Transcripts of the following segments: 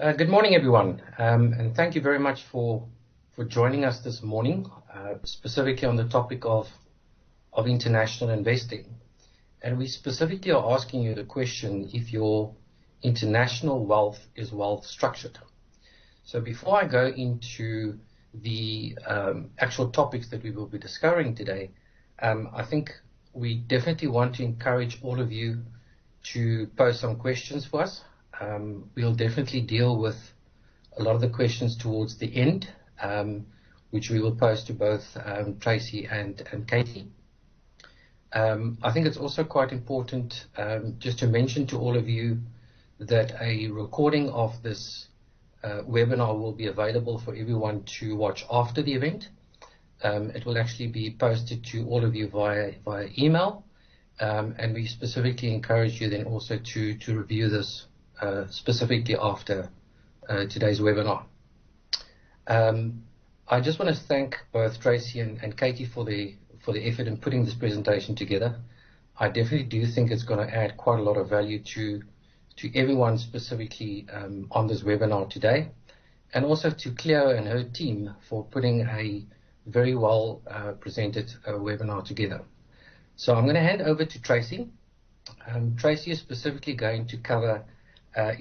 Good morning, everyone, and thank you very much for joining us this morning, specifically on the topic of international investing. And we specifically are asking you the question if your international wealth is well structured. So before I go into the actual topics that we will be discussing today, I think we definitely want to encourage all of you to pose some questions for us. We'll definitely deal with a lot of the questions towards the end, which we will pose to both Tracy and Katie. I think it's also quite important just to mention to all of you that a recording of this webinar will be available for everyone to watch after the event. It will actually be posted to all of you via email, and we specifically encourage you then also to review this specifically after today's webinar. I just want to thank both Tracy and Katie for the effort in putting this presentation together. I definitely do think it's going to add quite a lot of value to everyone specifically on this webinar today, and also to Cleo and her team for putting a very well presented webinar together. So I'm going to hand over to Tracy. Tracy is specifically going to cover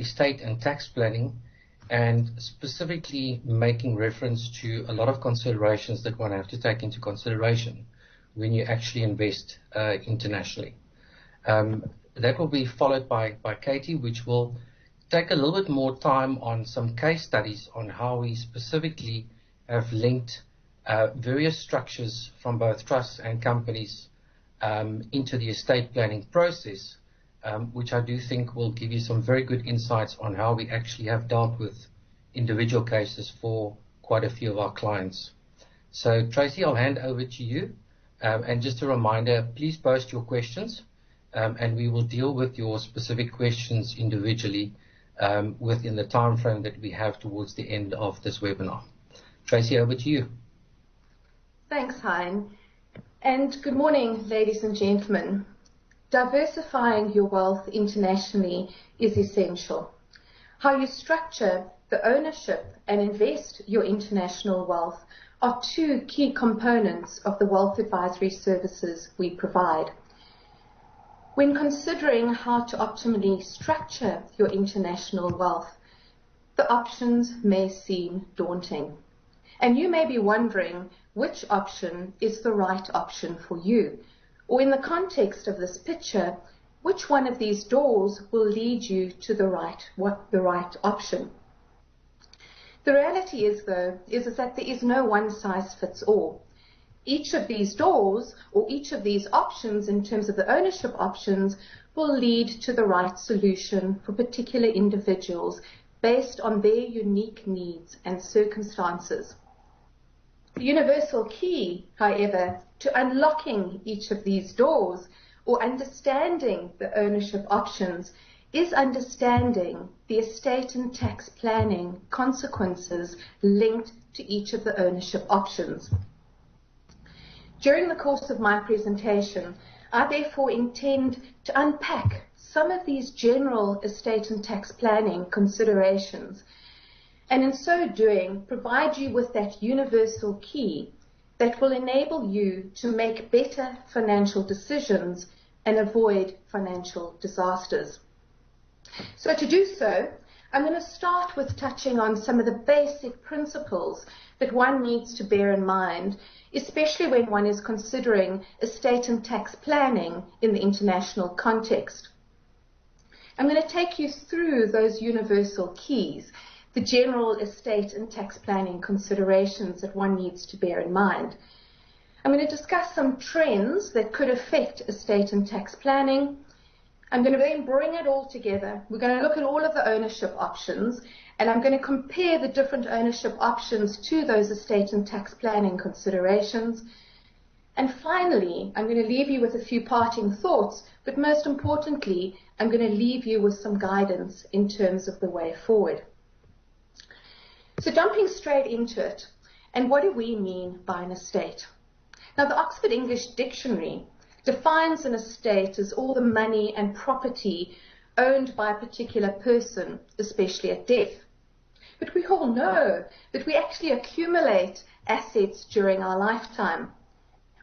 estate and tax planning, and specifically making reference to a lot of considerations that one have to take into consideration when you actually invest internationally. That will be followed by Katie, which will take a little bit more time on some case studies on how we specifically have linked various structures from both trusts and companies into the estate planning process, which I do think will give you some very good insights on how we actually have dealt with individual cases for quite a few of our clients. So Tracy, I'll hand over to you. And just a reminder, please post your questions, and we will deal with your specific questions individually within the time frame that we have towards the end of this webinar. Tracy, over to you. Thanks, Hein. And good morning, ladies and gentlemen. Diversifying your wealth internationally is essential. How you structure the ownership and invest your international wealth are two key components of the wealth advisory services we provide. When considering how to optimally structure your international wealth, the options may seem daunting. And you may be wondering which option is the right option for you, or in the context of this picture, which one of these doors will lead you to the right option. The reality is, though, is that there is no one size fits all. Each of these doors, or each of these options in terms of the ownership options, will lead to the right solution for particular individuals based on their unique needs and circumstances. The universal key, however, to unlocking each of these doors or understanding the ownership options is understanding the estate and tax planning consequences linked to each of the ownership options. During the course of my presentation, I therefore intend to unpack some of these general estate and tax planning considerations, and in so doing, provide you with that universal key that will enable you to make better financial decisions and avoid financial disasters. So to do so, I'm going to start with touching on some of the basic principles that one needs to bear in mind, especially when one is considering estate and tax planning in the international context. I'm going to take you through those universal keys, the general estate and tax planning considerations that one needs to bear in mind. I'm going to discuss some trends that could affect estate and tax planning. I'm going to then bring it all together. We're going to look at all of the ownership options, and I'm going to compare the different ownership options to those estate and tax planning considerations. And finally, I'm going to leave you with a few parting thoughts, but most importantly, I'm going to leave you with some guidance in terms of the way forward. So jumping straight into it, and what do we mean by an estate? Now, the Oxford English Dictionary defines an estate as all the money and property owned by a particular person, especially at death. But we all know that we actually accumulate assets during our lifetime.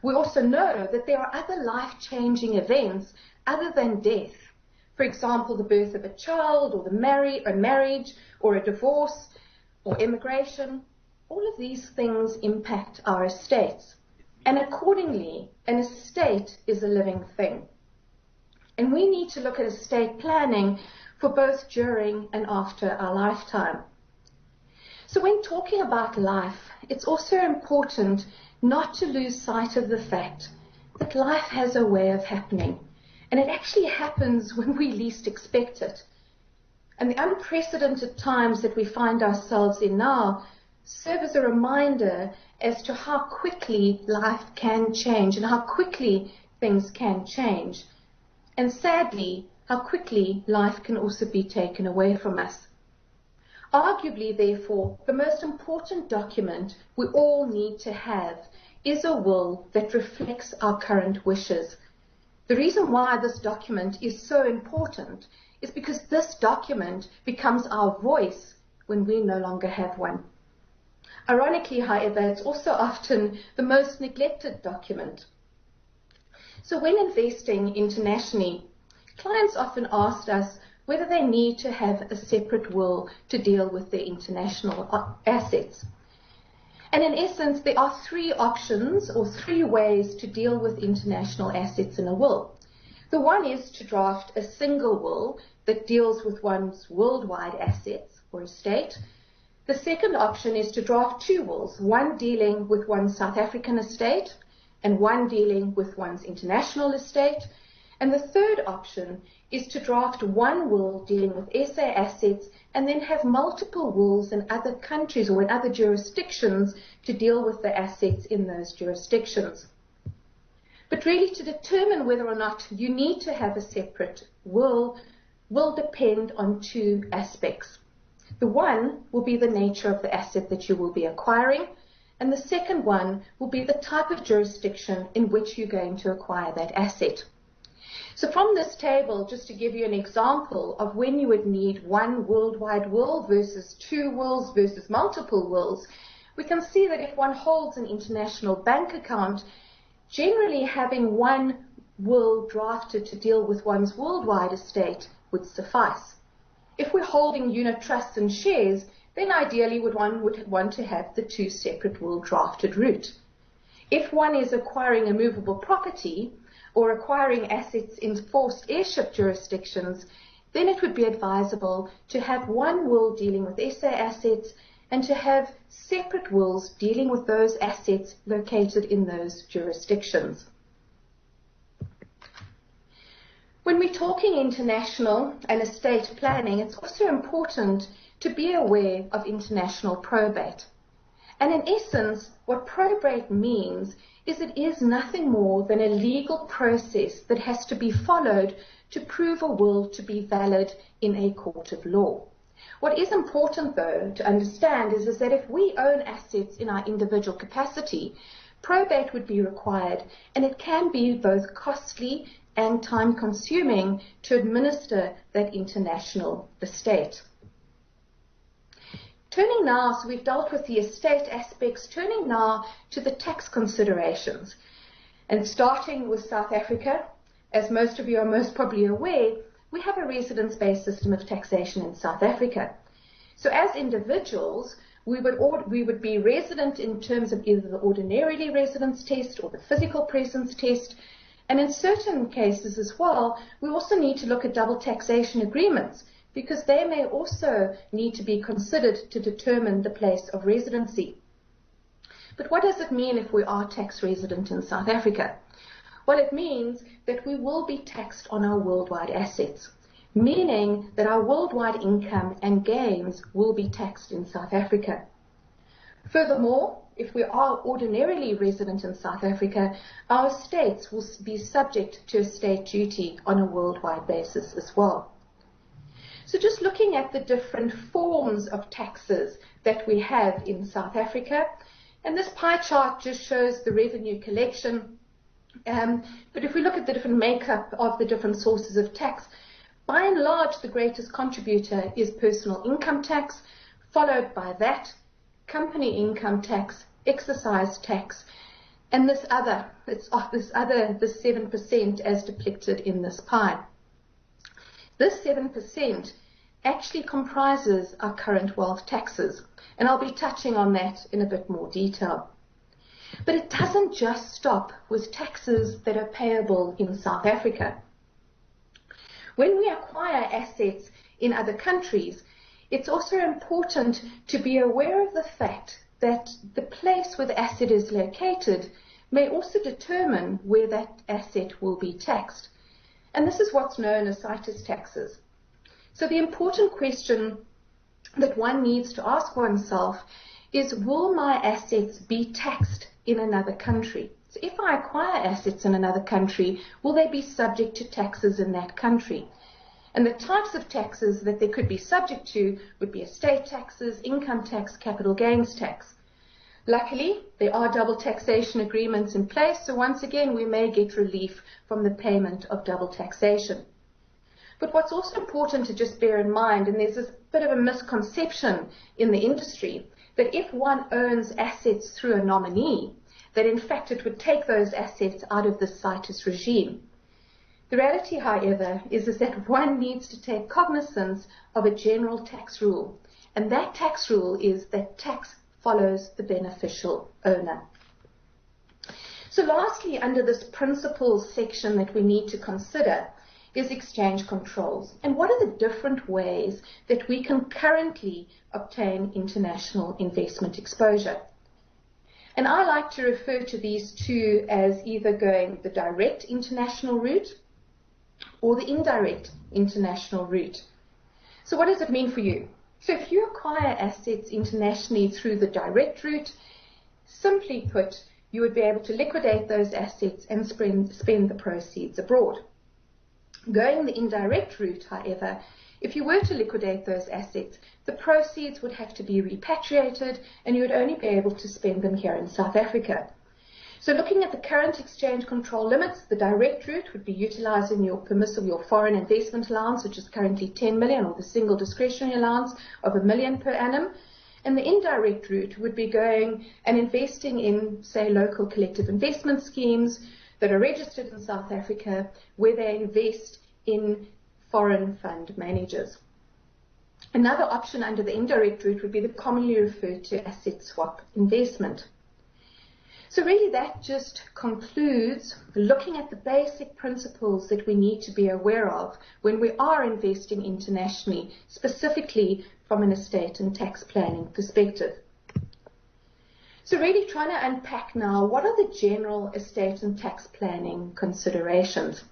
We also know that there are other life-changing events other than death. For example, the birth of a child, or a marriage, or a divorce, or immigration. All of these things impact our estates. And accordingly, an estate is a living thing. And we need to look at estate planning for both during and after our lifetime. So when talking about life, it's also important not to lose sight of the fact that life has a way of happening. And it actually happens when we least expect it. And the unprecedented times that we find ourselves in now serve as a reminder as to how quickly life can change and how quickly things can change. And sadly, how quickly life can also be taken away from us. Arguably, therefore, the most important document we all need to have is a will that reflects our current wishes. The reason why this document is so important is because this document becomes our voice when we no longer have one. Ironically, however, it's also often the most neglected document. So when investing internationally, clients often ask us whether they need to have a separate will to deal with their international assets. And in essence, there are three options or three ways to deal with international assets in a will. The one is to draft a single will that deals with one's worldwide assets or estate. The second option is to draft two wills, one dealing with one's South African estate and one dealing with one's international estate. And the third option is to draft one will dealing with SA assets and then have multiple wills in other countries or in other jurisdictions to deal with the assets in those jurisdictions. But really, to determine whether or not you need to have a separate will depend on two aspects. The one will be the nature of the asset that you will be acquiring, and the second one will be the type of jurisdiction in which you're going to acquire that asset. So from this table, just to give you an example of when you would need one worldwide will versus two wills versus multiple wills, we can see that if one holds an international bank account, generally having one will drafted to deal with one's worldwide estate would suffice. If we're holding unit trusts and shares, then ideally one would want to have the two separate will drafted route. If one is acquiring a movable property or acquiring assets in forced airship jurisdictions, then it would be advisable to have one will dealing with SA assets and to have separate wills dealing with those assets located in those jurisdictions. When we're talking international and estate planning, it's also important to be aware of international probate. And in essence, what probate means is it is nothing more than a legal process that has to be followed to prove a will to be valid in a court of law. What is important, though, to understand is that if we own assets in our individual capacity, probate would be required, and it can be both costly and time-consuming to administer that international estate. Turning now, so we've dealt with the estate aspects, turning now to the tax considerations. And starting with South Africa, as most of you are most probably aware, we have a residence-based system of taxation in South Africa. So as individuals, we would be resident in terms of either the ordinarily residence test or the physical presence test. And in certain cases as well, we also need to look at double taxation agreements, because they may also need to be considered to determine the place of residency. But what does it mean if we are tax resident in South Africa? Well, it means that we will be taxed on our worldwide assets, meaning that our worldwide income and gains will be taxed in South Africa. Furthermore, if we are ordinarily resident in South Africa, our estates will be subject to estate duty on a worldwide basis as well. So just looking at the different forms of taxes that we have in South Africa, and this pie chart just shows the revenue collection. But if we look at the different makeup of the different sources of tax, by and large, the greatest contributor is personal income tax, followed by that, company income tax, exercise tax, and this 7% as depicted in this pie. This 7% actually comprises our current wealth taxes, and I'll be touching on that in a bit more detail. But it doesn't just stop with taxes that are payable in South Africa. When we acquire assets in other countries, it's also important to be aware of the fact that the place where the asset is located may also determine where that asset will be taxed. And this is what's known as situs taxes. So the important question that one needs to ask oneself is, will my assets be taxed in another country? So if I acquire assets in another country, will they be subject to taxes in that country? And the types of taxes that they could be subject to would be estate taxes, income tax, capital gains tax. Luckily, there are double taxation agreements in place, so once again we may get relief from the payment of double taxation. But what's also important to just bear in mind, and there's this bit of a misconception in the industry, that if one owns assets through a nominee, that in fact it would take those assets out of the situs regime. The reality, however, is that one needs to take cognizance of a general tax rule, and that tax rule is that tax follows the beneficial owner. So lastly, under this principles section that we need to consider is exchange controls, and what are the different ways that we can currently obtain international investment exposure. And I like to refer to these two as either going the direct international route or the indirect international route. So what does it mean for you? So if you acquire assets internationally through the direct route, simply put, you would be able to liquidate those assets and spend the proceeds abroad. Going the indirect route, however, if you were to liquidate those assets, the proceeds would have to be repatriated and you would only be able to spend them here in South Africa. So looking at the current exchange control limits, the direct route would be utilizing your permissible foreign investment allowance, which is currently 10 million, or the single discretionary allowance of $1 million per annum. And the indirect route would be going and investing in, say, local collective investment schemes that are registered in South Africa, where they invest in foreign fund managers. Another option under the indirect route would be the commonly referred to asset swap investment. So really that just concludes looking at the basic principles that we need to be aware of when we are investing internationally, specifically from an estate and tax planning perspective. So really trying to unpack now, what are the general estate and tax planning considerations?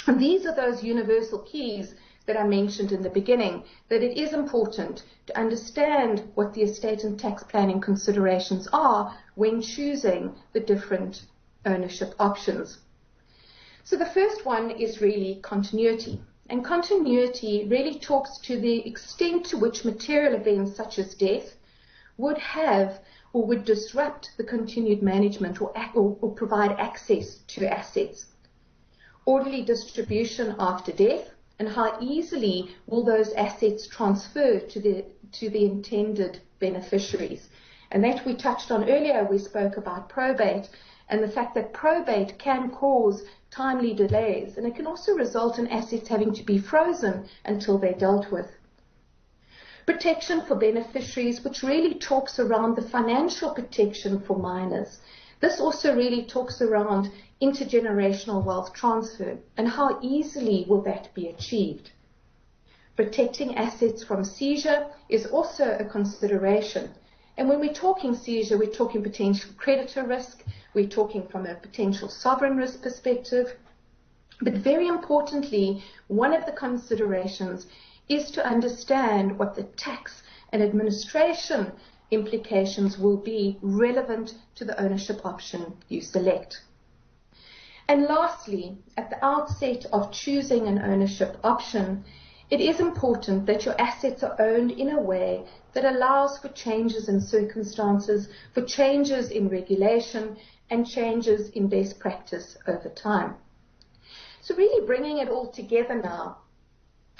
And these are those universal keys that I mentioned in the beginning, that it is important to understand what the estate and tax planning considerations are when choosing the different ownership options. So the first one is really continuity. And continuity really talks to the extent to which material events such as death would have or would disrupt the continued management or provide access to assets. Orderly distribution after death, and how easily will those assets transfer to the intended beneficiaries. And that we touched on earlier. We spoke about probate and the fact that probate can cause timely delays, and it can also result in assets having to be frozen until they're dealt with. Protection for beneficiaries, which really talks around the financial protection for minors. This also really talks around intergenerational wealth transfer and how easily will that be achieved. Protecting assets from seizure is also a consideration. And when we're talking seizure, we're talking potential creditor risk, we're talking from a potential sovereign risk perspective. But very importantly, one of the considerations is to understand what the tax and administration implications will be relevant to the ownership option you select. And lastly, at the outset of choosing an ownership option, it is important that your assets are owned in a way that allows for changes in circumstances, for changes in regulation, and changes in best practice over time. So really bringing it all together now,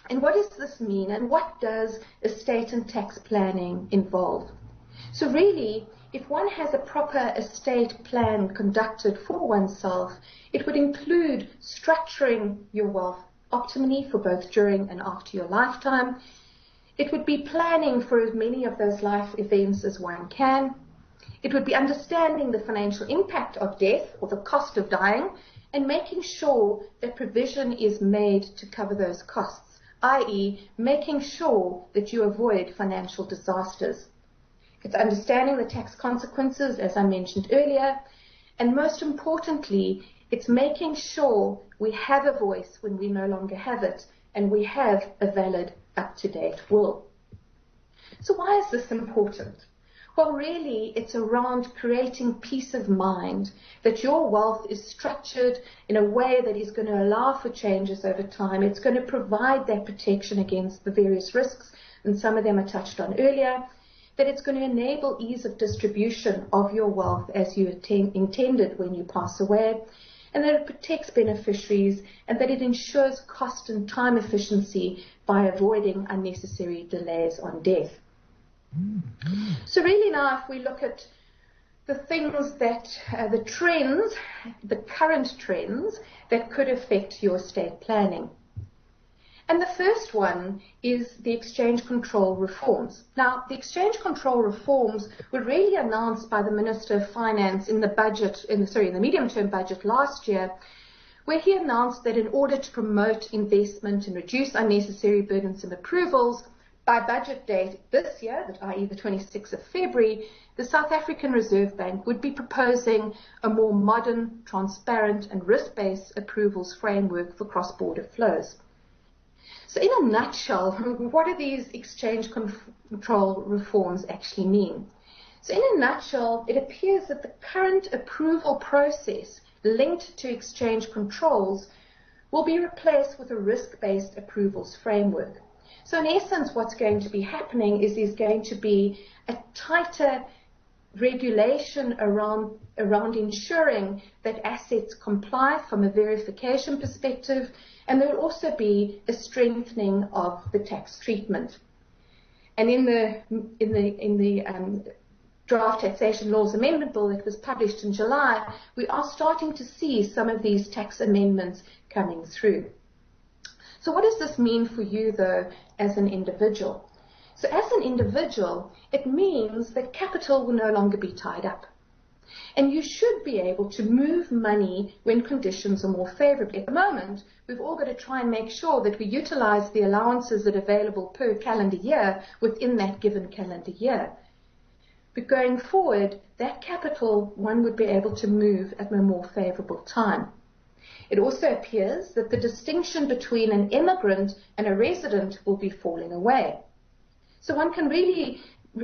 And what does this mean, and what does estate and tax planning involve? So really, if one has a proper estate plan conducted for oneself, it would include structuring your wealth optimally for both during and after your lifetime. It would be planning for as many of those life events as one can. It would be understanding the financial impact of death or the cost of dying and making sure that provision is made to cover those costs, i.e. making sure that you avoid financial disasters. It's understanding the tax consequences, as I mentioned earlier, and most importantly, it's making sure we have a voice when we no longer have it, and we have a valid, up-to-date will. So why is this important? Well, really, it's around creating peace of mind, that your wealth is structured in a way that is going to allow for changes over time. It's going to provide that protection against the various risks, and some of them are touched on earlier, that it's going to enable ease of distribution of your wealth as you intended when you pass away, and that it protects beneficiaries, and that it ensures cost and time efficiency by avoiding unnecessary delays on death. So really now, if we look at the things that, the trends, the current trends that could affect your estate planning. And the first one is the exchange control reforms. Now, the exchange control reforms were really announced by the Minister of Finance in the budget, in the medium-term budget last year, where he announced that in order to promote investment and reduce unnecessary burdensome approvals, by budget date this year, i.e. the 26th of February, the South African Reserve Bank would be proposing a more modern, transparent and risk-based approvals framework for cross-border flows. So in a nutshell, what do these exchange control reforms actually mean? So in a nutshell, it appears that the current approval process linked to exchange controls will be replaced with a risk-based approvals framework. So in essence, what's going to be happening is there's going to be a tighter regulation around ensuring that assets comply from a verification perspective, and there will also be a strengthening of the tax treatment. And in the draft taxation laws amendment bill that was published in July, we are starting to see some of these tax amendments coming through. So what does this mean for you, though, as an individual? So as an individual, it means that capital will no longer be tied up. And you should be able to move money when conditions are more favorable. At the moment, we've all got to try and make sure that we utilize the allowances that are available per calendar year within that given calendar year. But going forward, that capital, one would be able to move at a more favorable time. It also appears that the distinction between an immigrant and a resident will be falling away. So one can really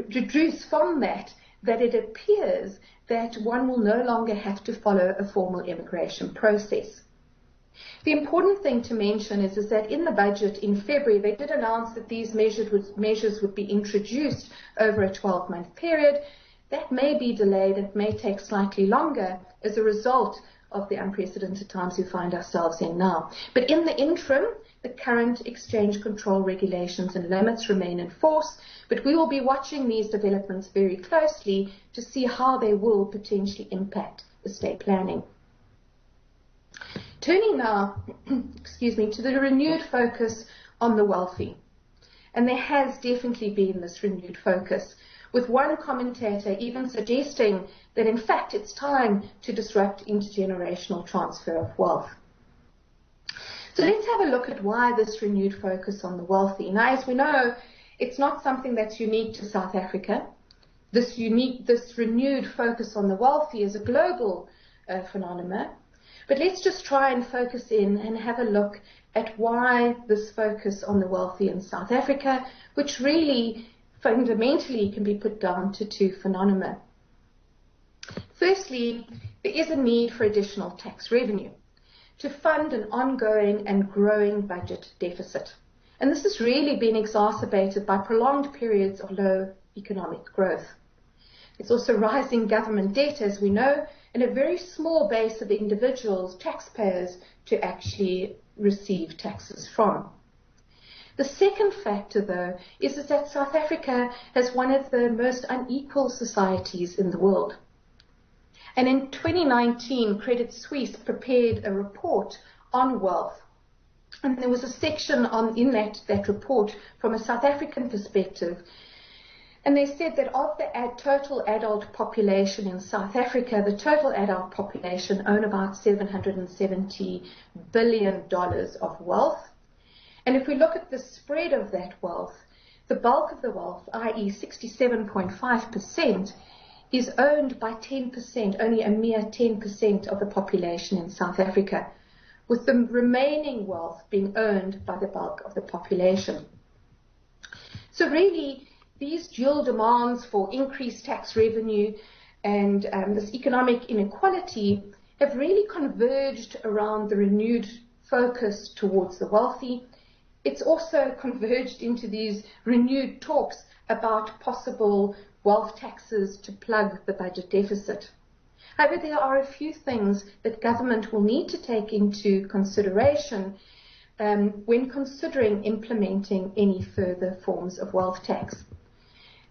deduce from that it appears that one will no longer have to follow a formal immigration process. The important thing to mention is that in the budget in February, they did announce that these measures would be introduced over a 12-month period. That may be delayed and may take slightly longer as a result of the unprecedented times we find ourselves in now. But in the interim, the current exchange control regulations and limits remain in force, but we will be watching these developments very closely to see how they will potentially impact estate planning. Turning now, to the renewed focus on the wealthy. And there has definitely been this renewed focus, with one commentator even suggesting that in fact it's time to disrupt intergenerational transfer of wealth. So let's have a look at why this renewed focus on the wealthy. Now, as we know, it's not something that's unique to South Africa. This renewed focus on the wealthy is a global phenomenon. But let's just try and focus in and have a look at why this focus on the wealthy in South Africa, which really fundamentally can be put down to two phenomena. Firstly, there is a need for additional tax revenue to fund an ongoing and growing budget deficit. And this has really been exacerbated by prolonged periods of low economic growth. There's also rising government debt, as we know, and a very small base of individuals, taxpayers, to actually receive taxes from. The second factor, though, is that South Africa has one of the most unequal societies in the world. And in 2019, Credit Suisse prepared a report on wealth. And there was a section in that report from a South African perspective. And they said that of the total adult population in South Africa, the total adult population own about $770 billion of wealth. And if we look at the spread of that wealth, the bulk of the wealth, i.e. 67.5%, is owned by 10%, only a mere 10% of the population in South Africa, with the remaining wealth being owned by the bulk of the population. So really, these dual demands for increased tax revenue and this economic inequality have really converged around the renewed focus towards the wealthy. It's also converged into these renewed talks about possible wealth taxes to plug the budget deficit. However, there are a few things that government will need to take into consideration when considering implementing any further forms of wealth tax.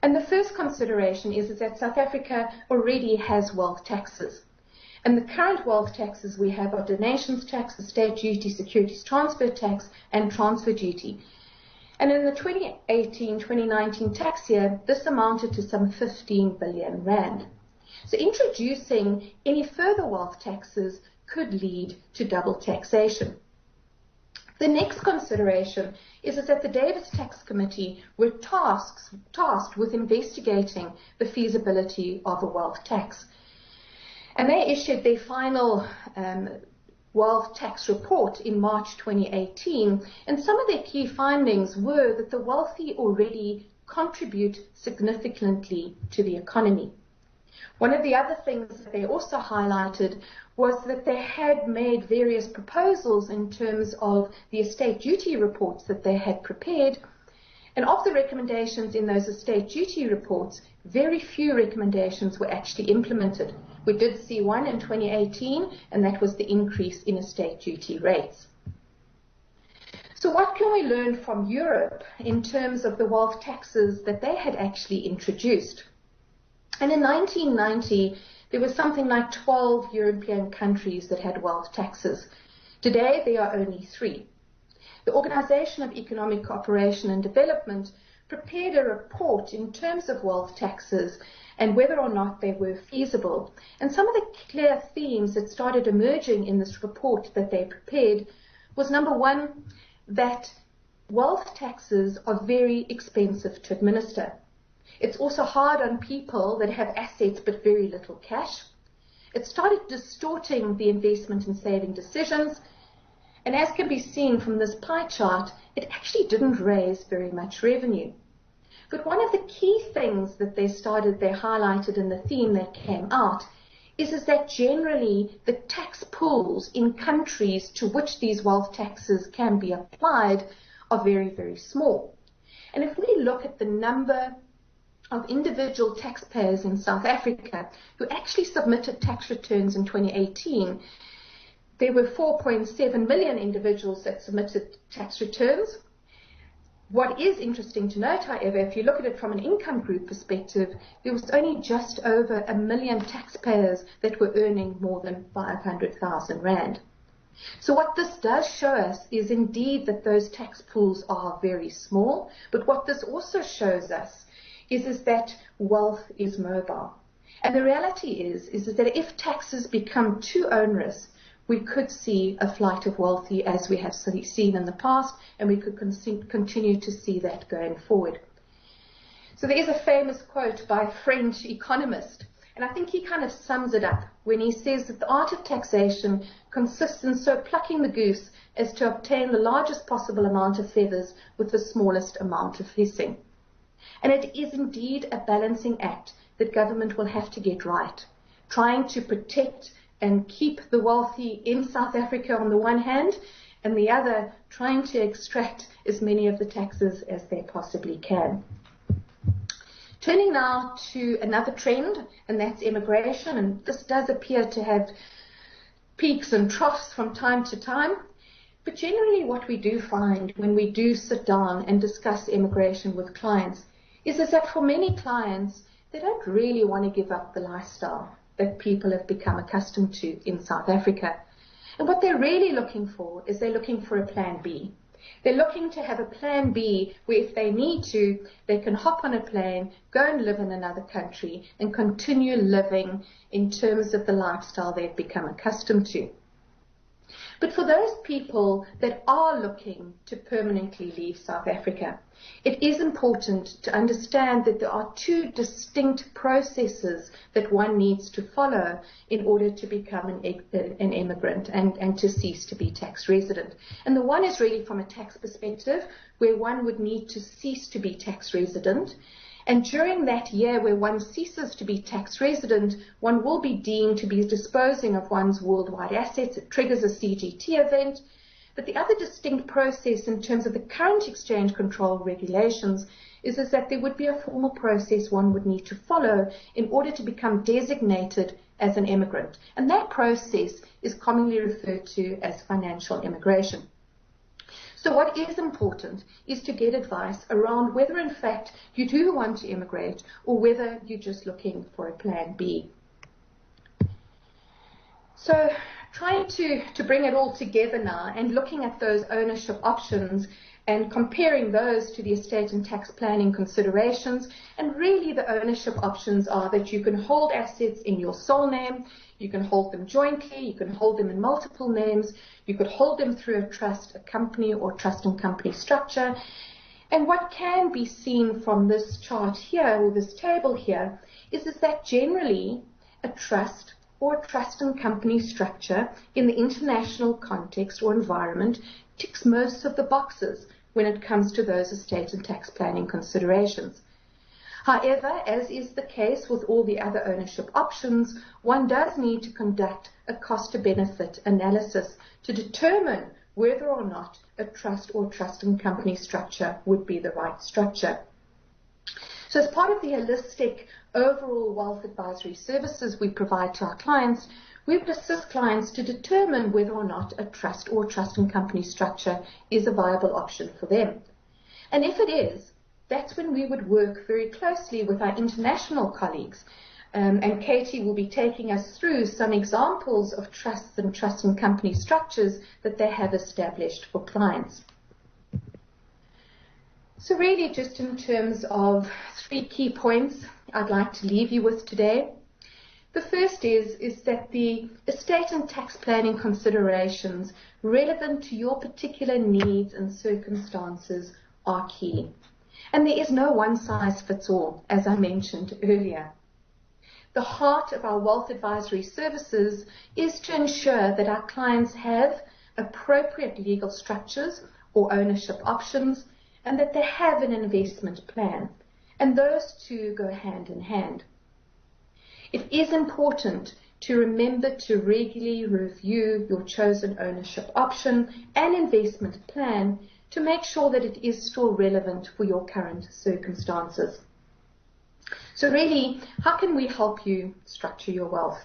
And the first consideration is that South Africa already has wealth taxes. And the current wealth taxes we have are donations tax, estate duty, securities transfer tax, and transfer duty. And in the 2018-2019 tax year, this amounted to some 15 billion rand. So introducing any further wealth taxes could lead to double taxation. The next consideration is that the Davis Tax Committee were tasked with investigating the feasibility of a wealth tax. And they issued their final wealth tax report in March 2018, and some of their key findings were that the wealthy already contribute significantly to the economy. One of the other things that they also highlighted was that they had made various proposals in terms of the estate duty reports that they had prepared, and of the recommendations in those estate duty reports, very few recommendations were actually implemented. We did see one in 2018, and that was the increase in estate duty rates. So what can we learn from Europe in terms of the wealth taxes that they had actually introduced? And in 1990, there was something like 12 European countries that had wealth taxes. Today, there are only 3. The Organization of Economic Cooperation and Development prepared a report in terms of wealth taxes and whether or not they were feasible. And some of the clear themes that started emerging in this report that they prepared was, number one, that wealth taxes are very expensive to administer. It's also hard on people that have assets but very little cash. It started distorting the investment and saving decisions. And as can be seen from this pie chart, it actually didn't raise very much revenue. But one of the key things that they highlighted in the theme that came out is that generally the tax pools in countries to which these wealth taxes can be applied are very, very small. And if we look at the number of individual taxpayers in South Africa who actually submitted tax returns in 2018, there were 4.7 million individuals that submitted tax returns. What is interesting to note, however, if you look at it from an income group perspective, there was only just over 1 million taxpayers that were earning more than 500,000 rand. So what this does show us is indeed that those tax pools are very small, but what this also shows us is that wealth is mobile. And the reality is that if taxes become too onerous, we could see a flight of wealthy as we have seen in the past, and we could continue to see that going forward. So there is a famous quote by a French economist, and I think he kind of sums it up when he says that the art of taxation consists in so plucking the goose as to obtain the largest possible amount of feathers with the smallest amount of hissing. And it is indeed a balancing act that government will have to get right, trying to protect and keep the wealthy in South Africa on the one hand, and the other trying to extract as many of the taxes as they possibly can. Turning now to another trend, and that's immigration, and this does appear to have peaks and troughs from time to time. But generally what we do find when we do sit down and discuss immigration with clients is that for many clients, they don't really want to give up the lifestyle that people have become accustomed to in South Africa. And what they're really looking for is they're looking for a plan B. They're looking to have a plan B where if they need to, they can hop on a plane, go and live in another country and continue living in terms of the lifestyle they've become accustomed to. But for those people that are looking to permanently leave South Africa, it is important to understand that there are two distinct processes that one needs to follow in order to become an immigrant and to cease to be tax resident. And the one is really from a tax perspective, where one would need to cease to be tax resident. And during that year where one ceases to be tax resident, one will be deemed to be disposing of one's worldwide assets. It triggers a CGT event. But the other distinct process in terms of the current exchange control regulations is that there would be a formal process one would need to follow in order to become designated as an immigrant. And that process is commonly referred to as financial immigration. So what is important is to get advice around whether in fact you do want to immigrate or whether you're just looking for a plan B. So trying to bring it all together now and looking at those ownership options and comparing those to the estate and tax planning considerations. And really the ownership options are that you can hold assets in your sole name, you can hold them jointly, you can hold them in multiple names, you could hold them through a trust, a company or trust and company structure. And what can be seen from this chart here or this table here is that generally a trust or a trust and company structure in the international context or environment ticks most of the boxes when it comes to those estate and tax planning considerations. However, as is the case with all the other ownership options, one does need to conduct a cost-to-benefit analysis to determine whether or not a trust or trust and company structure would be the right structure. So as part of the holistic overall wealth advisory services we provide to our clients, we would assist clients to determine whether or not a trust or trust and company structure is a viable option for them. And if it is, that's when we would work very closely with our international colleagues. And Katie will be taking us through some examples of trusts and trust and company structures that they have established for clients. So really just in terms of 3 key points I'd like to leave you with today. The first is that the estate and tax planning considerations relevant to your particular needs and circumstances are key. And there is no one size fits all, as I mentioned earlier. The heart of our wealth advisory services is to ensure that our clients have appropriate legal structures or ownership options and that they have an investment plan. And those two go hand in hand. It is important to remember to regularly review your chosen ownership option and investment plan to make sure that it is still relevant for your current circumstances. So really, how can we help you structure your wealth?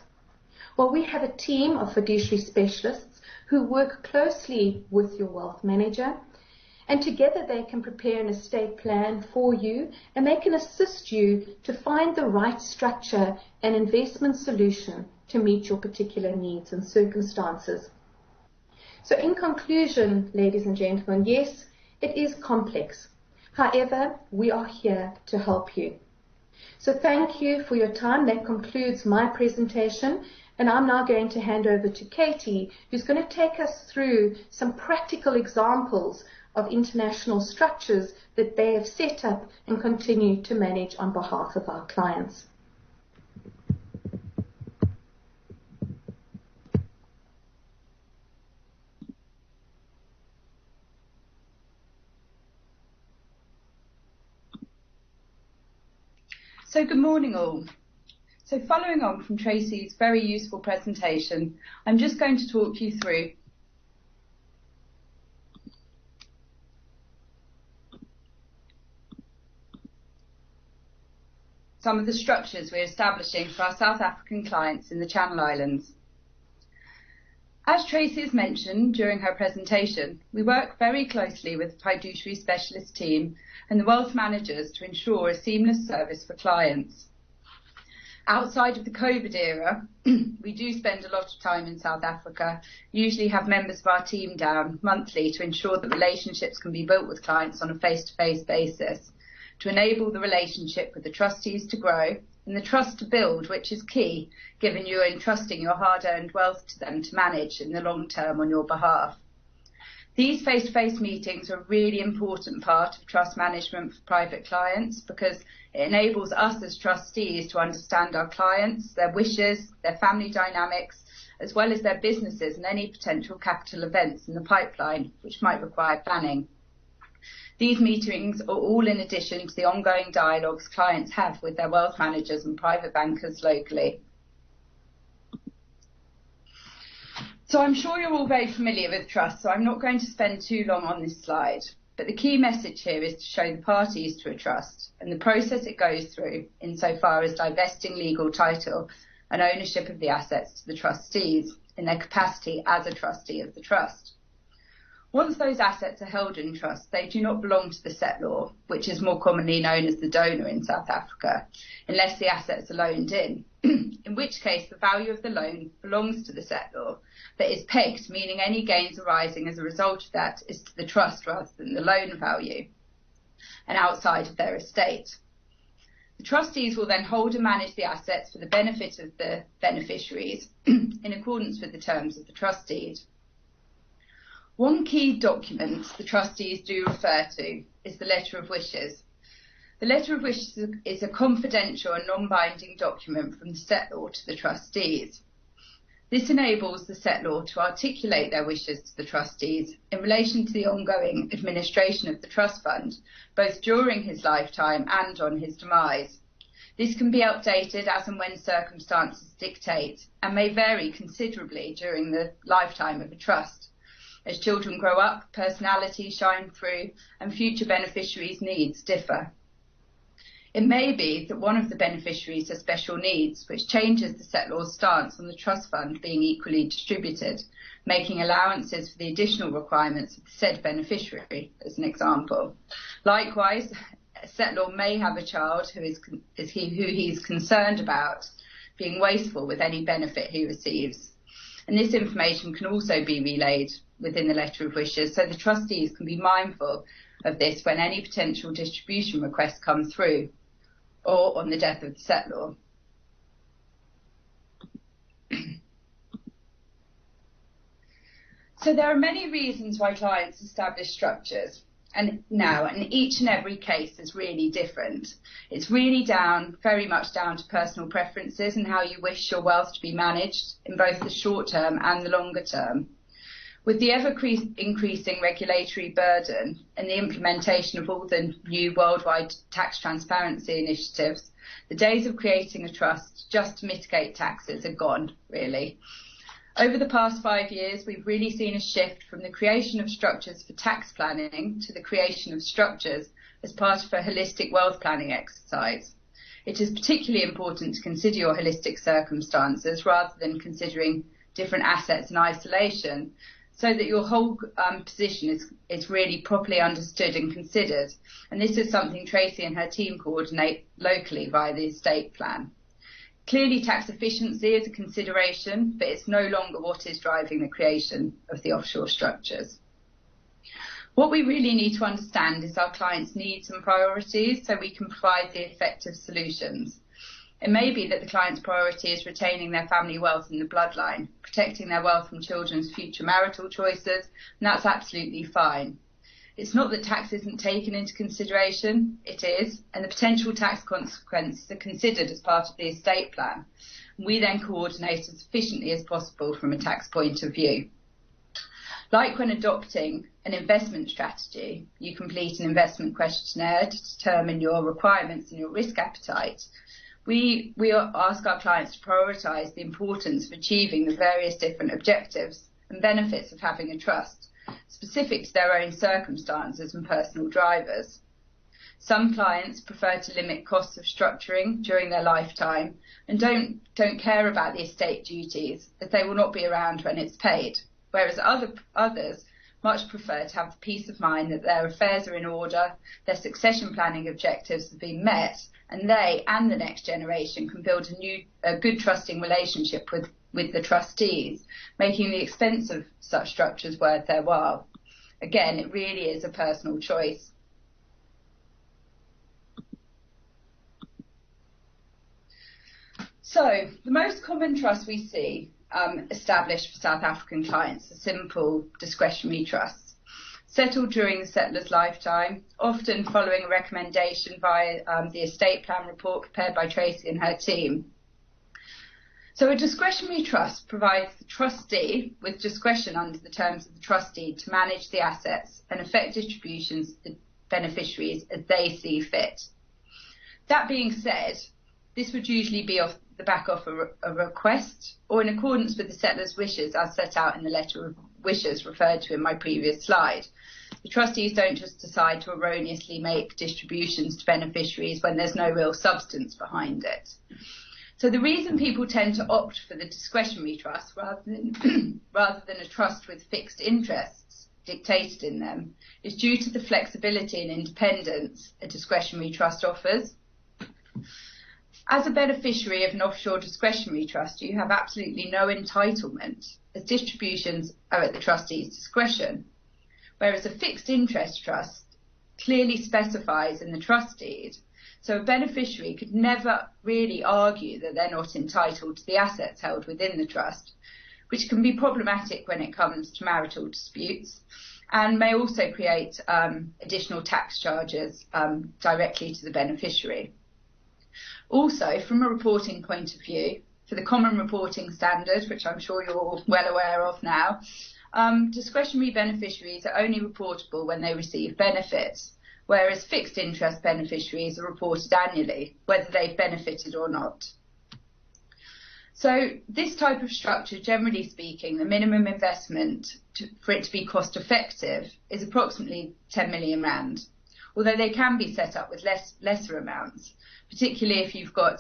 Well, we have a team of fiduciary specialists who work closely with your wealth manager, and together they can prepare an estate plan for you, and they can assist you to find the right structure and investment solution to meet your particular needs and circumstances. So in conclusion, ladies and gentlemen, yes, it is complex. However, we are here to help you. So thank you for your time. That concludes my presentation, and I'm now going to hand over to Katie, who's going to take us through some practical examples of international structures that they have set up and continue to manage on behalf of our clients. So good morning all. So following on from Tracy's very useful presentation, I'm just going to talk you through some of the structures we're establishing for our South African clients in the Channel Islands. As Tracy has mentioned during her presentation, we work very closely with the Fiduciary specialist team and the wealth managers to ensure a seamless service for clients. Outside of the COVID era, we do spend a lot of time in South Africa, usually have members of our team down monthly to ensure that relationships can be built with clients on a face-to-face basis, to enable the relationship with the trustees to grow and the trust to build, which is key, given you're entrusting your hard-earned wealth to them to manage in the long term on your behalf. These face-to-face meetings are a really important part of trust management for private clients because it enables us as trustees to understand our clients, their wishes, their family dynamics, as well as their businesses and any potential capital events in the pipeline, which might require planning. These meetings are all in addition to the ongoing dialogues clients have with their wealth managers and private bankers locally. So I'm sure you're all very familiar with trust, so I'm not going to spend too long on this slide. But the key message here is to show the parties to a trust and the process it goes through insofar as divesting legal title and ownership of the assets to the trustees in their capacity as a trustee of the trust. Once those assets are held in trust, they do not belong to the settlor, which is more commonly known as the donor in South Africa, unless the assets are loaned in, in which case the value of the loan belongs to the settlor, but is pegged, meaning any gains arising as a result of that is to the trust rather than the loan value, and outside of their estate. The trustees will then hold and manage the assets for the benefit of the beneficiaries in accordance with the terms of the trust deed. One key document the trustees do refer to is the Letter of Wishes. The Letter of Wishes is a confidential and non-binding document from the settlor to the trustees. This enables the settlor to articulate their wishes to the trustees in relation to the ongoing administration of the trust fund, both during his lifetime and on his demise. This can be updated as and when circumstances dictate and may vary considerably during the lifetime of a trust. As children grow up, personalities shine through and future beneficiaries' needs differ. It may be that one of the beneficiaries has special needs, which changes the settlor's stance on the trust fund being equally distributed, making allowances for the additional requirements of the said beneficiary, as an example. Likewise, a settlor may have a child who he's concerned about being wasteful with any benefit he receives. And this information can also be relayed within the Letter of Wishes, so the trustees can be mindful of this when any potential distribution requests come through, or on the death of the settlor. So there are many reasons why clients establish structures, and each and every case is really different. It's really very much down to personal preferences and how you wish your wealth to be managed in both the short term and the longer term. With the ever-increasing regulatory burden and the implementation of all the new worldwide tax transparency initiatives, the days of creating a trust just to mitigate taxes are gone, really. Over the past 5 years, we've really seen a shift from the creation of structures for tax planning to the creation of structures as part of a holistic wealth planning exercise. It is particularly important to consider your holistic circumstances rather than considering different assets in isolation, so that your whole position is really properly understood and considered. And this is something Tracy and her team coordinate locally via the estate plan. Clearly, tax efficiency is a consideration, but it's no longer what is driving the creation of the offshore structures. What we really need to understand is our clients' needs and priorities so we can provide the effective solutions. It may be that the client's priority is retaining their family wealth in the bloodline, protecting their wealth from children's future marital choices, and that's absolutely fine. It's not that tax isn't taken into consideration, it is, and the potential tax consequences are considered as part of the estate plan. We then coordinate as efficiently as possible from a tax point of view. Like when adopting an investment strategy, you complete an investment questionnaire to determine your requirements and your risk appetite. We ask our clients to prioritise the importance of achieving the various different objectives and benefits of having a trust, specific to their own circumstances and personal drivers. Some clients prefer to limit costs of structuring during their lifetime and don't care about the estate duties, as they will not be around when it's paid, whereas others much prefer to have the peace of mind that their affairs are in order, their succession planning objectives have been met, and they and the next generation can build a good trusting relationship with the trustees, making the expense of such structures worth their while. Again, it really is a personal choice. So, the most common trust we see established for South African clients are simple discretionary trusts, settled during the settler's lifetime, often following a recommendation via the estate plan report prepared by Tracy and her team. So a discretionary trust provides the trustee with discretion under the terms of the trust deed to manage the assets and effect distributions to beneficiaries as they see fit. That being said, this would usually be off the back of a request or in accordance with the settler's wishes as set out in the letter of wishes referred to in my previous slide. The trustees don't just decide to erroneously make distributions to beneficiaries when there's no real substance behind it. So the reason people tend to opt for the discretionary trust rather than a trust with fixed interests dictated in them is due to the flexibility and independence a discretionary trust offers. As a beneficiary of an offshore discretionary trust, you have absolutely no entitlement, as distributions are at the trustee's discretion, whereas a fixed interest trust clearly specifies in the trust deed, so a beneficiary could never really argue that they're not entitled to the assets held within the trust, which can be problematic when it comes to marital disputes and may also create additional tax charges directly to the beneficiary. Also, from a reporting point of view, for the common reporting standard, which I'm sure you're all well aware of now, discretionary beneficiaries are only reportable when they receive benefits, whereas fixed interest beneficiaries are reported annually, whether they've benefited or not. So this type of structure, generally speaking, the minimum investment for it to be cost effective is approximately 10 million rand, although they can be set up with lesser amounts, particularly if you've got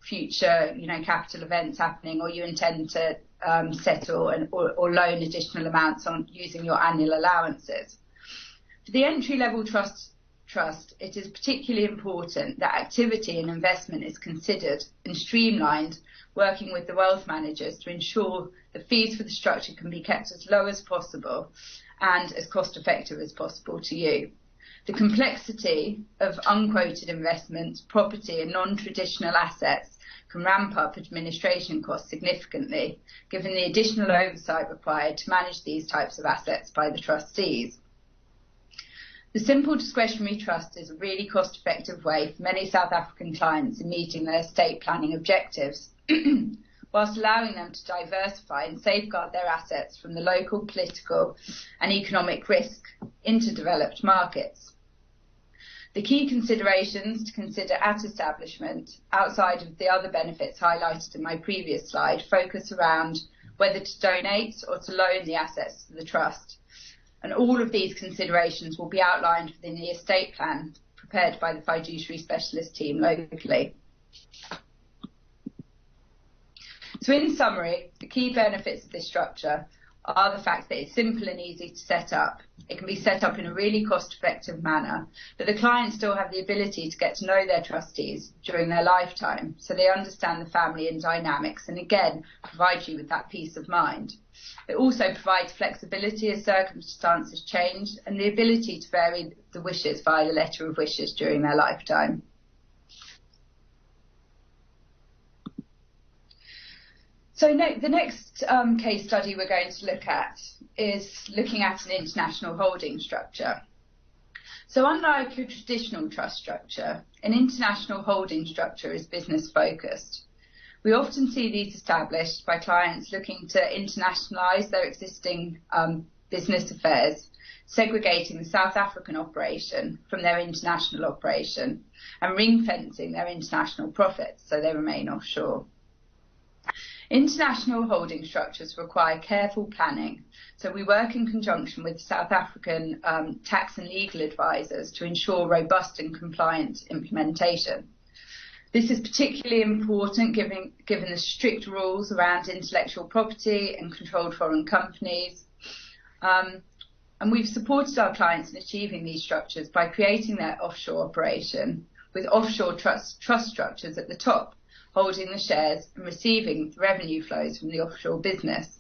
future, capital events happening, or you intend to settle or loan additional amounts on using your annual allowances. For the entry-level trust, it is particularly important that activity and investment is considered and streamlined, working with the wealth managers to ensure the fees for the structure can be kept as low as possible and as cost-effective as possible to you. The complexity of unquoted investments, property and non-traditional assets can ramp up administration costs significantly, given the additional oversight required to manage these types of assets by the trustees. The simple discretionary trust is a really cost-effective way for many South African clients in meeting their estate planning objectives, whilst allowing them to diversify and safeguard their assets from the local political and economic risk into developed markets. The key considerations to consider at establishment, outside of the other benefits highlighted in my previous slide, focus around whether to donate or to loan the assets to the trust. And all of these considerations will be outlined within the estate plan prepared by the fiduciary specialist team locally. So in summary, the key benefits of this structure are the fact that it's simple and easy to set up. It can be set up in a really cost-effective manner, but the clients still have the ability to get to know their trustees during their lifetime, so they understand the family and dynamics, and again, provide you with that peace of mind. It also provides flexibility as circumstances change and the ability to vary the wishes via the letter of wishes during their lifetime. So the next case study we're going to look at is looking at an international holding structure. So unlike a traditional trust structure, an international holding structure is business focused. We often see these established by clients looking to internationalise their existing business affairs, segregating the South African operation from their international operation and ring-fencing their international profits so they remain offshore. International holding structures require careful planning, so we work in conjunction with South African tax and legal advisors to ensure robust and compliant implementation. This is particularly important given the strict rules around intellectual property and controlled foreign companies. And we've supported our clients in achieving these structures by creating their offshore operation with offshore trust structures at the top, holding the shares and receiving the revenue flows from the offshore business.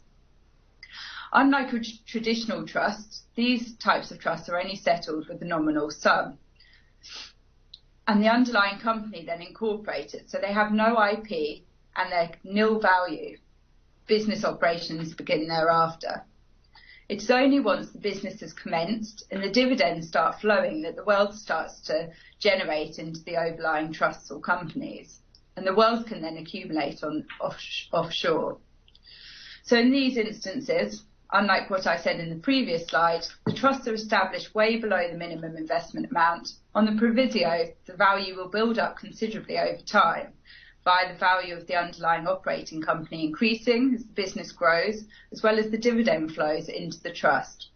Unlike a traditional trust, these types of trusts are only settled with a nominal sum. And the underlying company then incorporated, so they have no IP and they're nil value. Business operations begin thereafter. It's only once the business has commenced and the dividends start flowing that the wealth starts to generate into the overlying trusts or companies, and the wealth can then accumulate on offshore. So in these instances, unlike what I said in the previous slide, the trusts are established way below the minimum investment amount. On the proviso, the value will build up considerably over time by the value of the underlying operating company increasing as the business grows, as well as the dividend flows into the trust.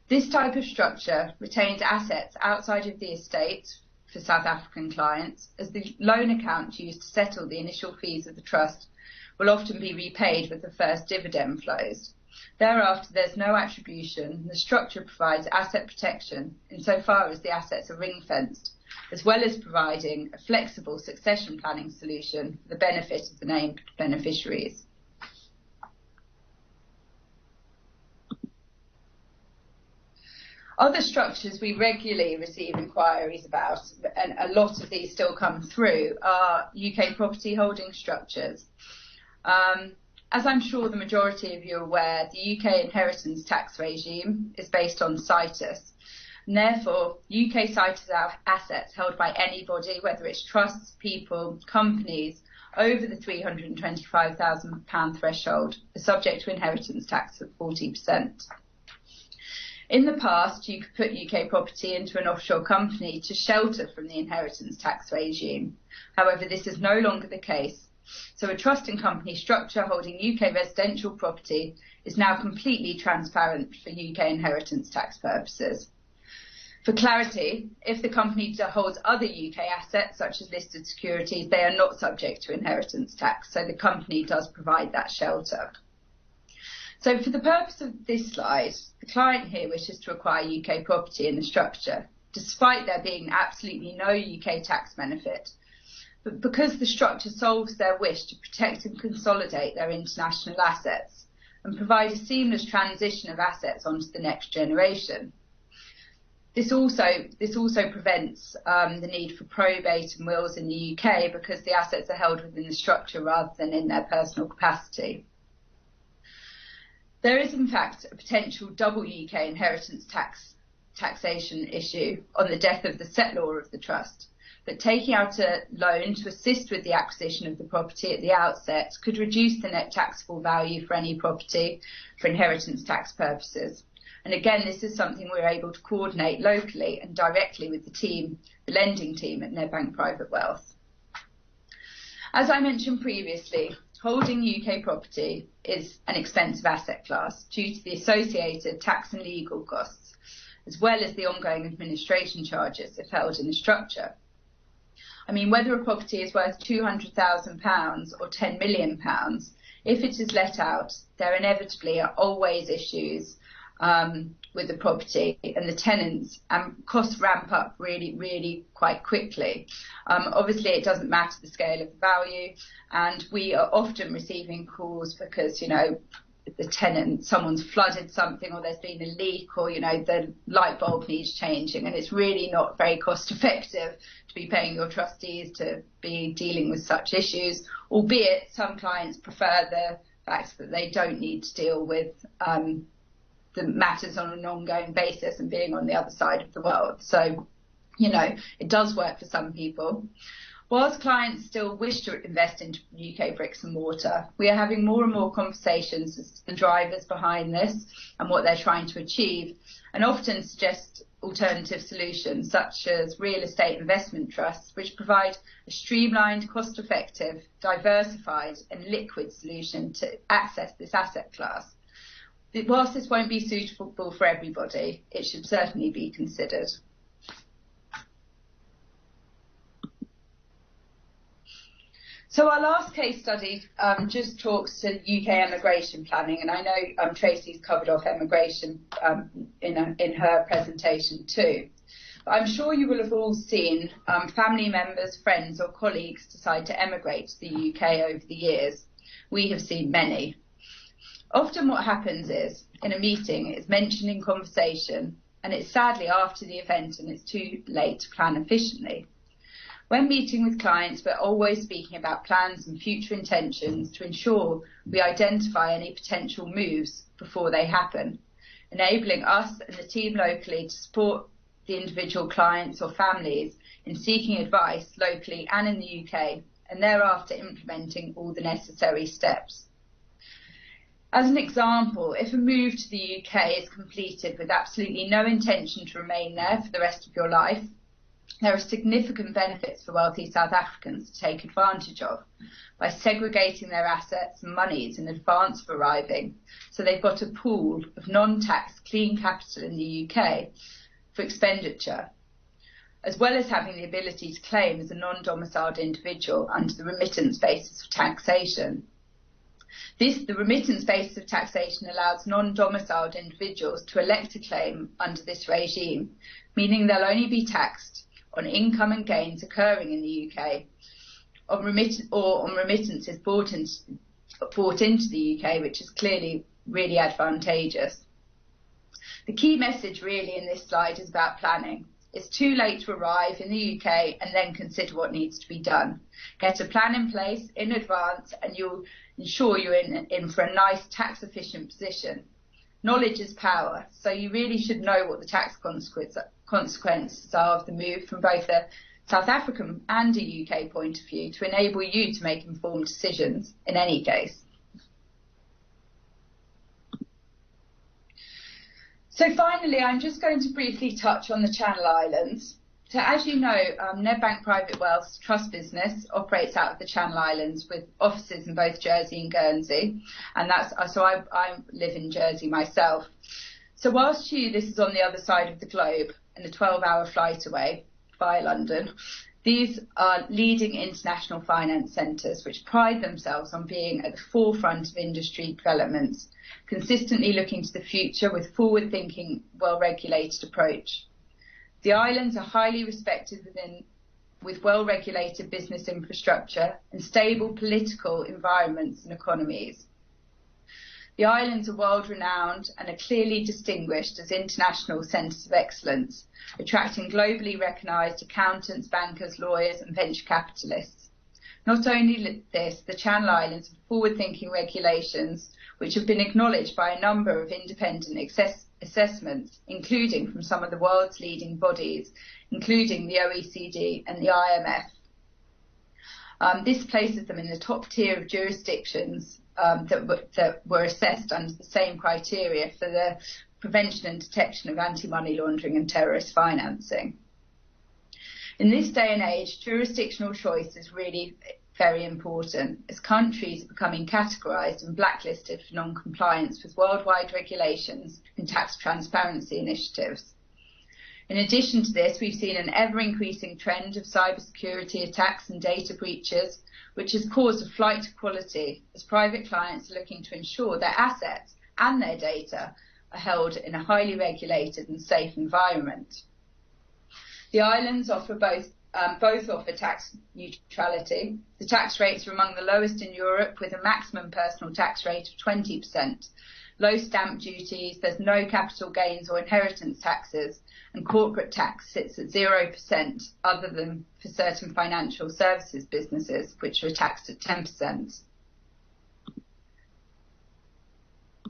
This type of structure retains assets outside of the estate for South African clients, as the loan account used to settle the initial fees of the trust will often be repaid with the first dividend flows. Thereafter, there's no attribution. The structure provides asset protection insofar as the assets are ring-fenced, as well as providing a flexible succession planning solution for the benefit of the named beneficiaries. Other structures we regularly receive inquiries about, and a lot of these still come through, are UK property holding structures. As I'm sure the majority of you are aware, the UK inheritance tax regime is based on situs. And therefore, UK situs assets held by anybody, whether it's trusts, people, companies, over the £325,000 threshold, are subject to inheritance tax of 40%. In the past, you could put UK property into an offshore company to shelter from the inheritance tax regime. However, this is no longer the case. So a trust and company structure holding UK residential property is now completely transparent for UK inheritance tax purposes. For clarity, if the company holds other UK assets, such as listed securities, they are not subject to inheritance tax, so the company does provide that shelter. So for the purpose of this slide, the client here wishes to acquire UK property in the structure, despite there being absolutely no UK tax benefit. But because the structure solves their wish to protect and consolidate their international assets and provide a seamless transition of assets onto the next generation. This also prevents the need for probate and wills in the UK because the assets are held within the structure rather than in their personal capacity. There is, in fact, a potential double UK inheritance taxation issue on the death of the settlor of the trust. But taking out a loan to assist with the acquisition of the property at the outset could reduce the net taxable value for any property for inheritance tax purposes. And again, this is something we're able to coordinate locally and directly with the lending team at Nedbank Private Wealth. As I mentioned previously, holding UK property is an expensive asset class due to the associated tax and legal costs, as well as the ongoing administration charges if held in the structure. I mean, whether a property is worth £200,000 or £10 million, if it is let out, there inevitably are always issues with the property and the tenants, and costs ramp up really quite quickly. Obviously, it doesn't matter the scale of the value, and we are often receiving calls because, you know, the tenant, someone's flooded something, or there's been a leak, or, you know, the light bulb needs changing, and it's really not very cost effective to be paying your trustees to be dealing with such issues, albeit some clients prefer the fact that they don't need to deal with the matters on an ongoing basis and being on the other side of the world. So, you know, it does work for some people. Whilst clients still wish to invest into UK bricks and mortar, we are having more and more conversations as to the drivers behind this and what they're trying to achieve, and often suggest alternative solutions such as real estate investment trusts, which provide a streamlined, cost-effective, diversified and liquid solution to access this asset class. Whilst this won't be suitable for everybody, it should certainly be considered. So our last case study just talks to UK immigration planning, and I know Tracy's covered off immigration in her presentation too. But I'm sure you will have all seen family members, friends or colleagues decide to emigrate to the UK over the years. We have seen many. Often what happens is, in a meeting, it's mentioned in conversation, and it's sadly after the event and it's too late to plan efficiently. When meeting with clients, we're always speaking about plans and future intentions to ensure we identify any potential moves before they happen, enabling us and the team locally to support the individual clients or families in seeking advice locally and in the UK, and thereafter implementing all the necessary steps. As an example, if a move to the UK is completed with absolutely no intention to remain there for the rest of your life, there are significant benefits for wealthy South Africans to take advantage of by segregating their assets and monies in advance of arriving, so they've got a pool of non-tax clean capital in the UK for expenditure, as well as having the ability to claim as a non-domiciled individual under the remittance basis of taxation. The remittance basis of taxation allows non-domiciled individuals to elect a claim under this regime, meaning they'll only be taxed on income and gains occurring in the UK, on remittances brought into the UK, which is clearly really advantageous. The key message really in this slide is about planning. It's too late to arrive in the UK and then consider what needs to be done. Get a plan in place in advance and you'll ensure you're in for a nice tax-efficient position. Knowledge is power, so you really should know what the tax consequences are of the move from both a South African and a UK point of view to enable you to make informed decisions in any case. So finally, I'm just going to briefly touch on the Channel Islands. So as you know, Nedbank Private Wealth's trust business operates out of the Channel Islands with offices in both Jersey and Guernsey, and I live in Jersey myself. So whilst this is on the other side of the globe and a 12-hour flight away via London, these are leading international finance centres which pride themselves on being at the forefront of industry developments, consistently looking to the future with forward-thinking, well-regulated approach. The islands are highly respected with well-regulated business infrastructure and stable political environments and economies. The islands are world-renowned and are clearly distinguished as international centres of excellence, attracting globally recognised accountants, bankers, lawyers and venture capitalists. Not only this, the Channel Islands have forward-thinking regulations which have been acknowledged by a number of independent assessments, including from some of the world's leading bodies, including the OECD and the IMF. This places them in the top tier of jurisdictions that were assessed under the same criteria for the prevention and detection of anti-money laundering and terrorist financing. In this day and age, jurisdictional choice is really very important, as countries are becoming categorised and blacklisted for non-compliance with worldwide regulations and tax transparency initiatives. In addition to this, we've seen an ever-increasing trend of cybersecurity attacks and data breaches, which has caused a flight to quality as private clients are looking to ensure their assets and their data are held in a highly regulated and safe environment. The islands offer both offer tax neutrality. The tax rates are among the lowest in Europe, with a maximum personal tax rate of 20%. Low stamp duties, there's no capital gains or inheritance taxes, and corporate tax sits at 0%, other than for certain financial services businesses, which are taxed at 10%.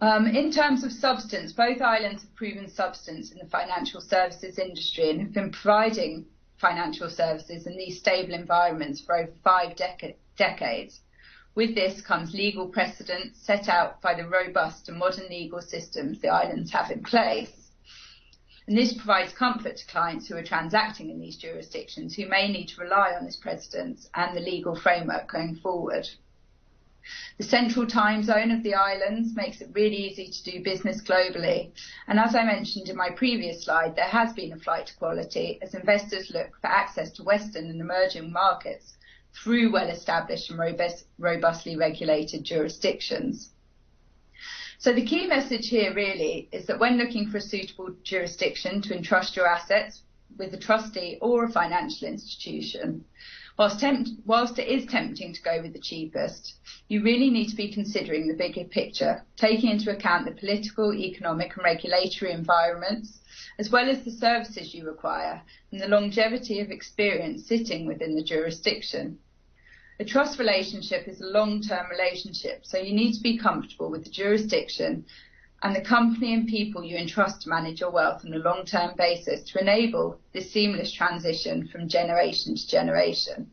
In terms of substance, both islands have proven substance in the financial services industry and have been providing financial services in these stable environments for over 5 decades. With this comes legal precedent set out by the robust and modern legal systems the islands have in place. And this provides comfort to clients who are transacting in these jurisdictions who may need to rely on this precedence and the legal framework going forward. The central time zone of the islands makes it really easy to do business globally. And as I mentioned in my previous slide, there has been a flight to quality as investors look for access to Western and emerging markets through well-established and robustly regulated jurisdictions. So the key message here really is that when looking for a suitable jurisdiction to entrust your assets with a trustee or a financial institution, whilst it is tempting to go with the cheapest, you really need to be considering the bigger picture, taking into account the political, economic and regulatory environments, as well as the services you require and the longevity of experience sitting within the jurisdiction. A trust relationship is a long-term relationship, so you need to be comfortable with the jurisdiction and the company and people you entrust to manage your wealth on a long-term basis to enable this seamless transition from generation to generation.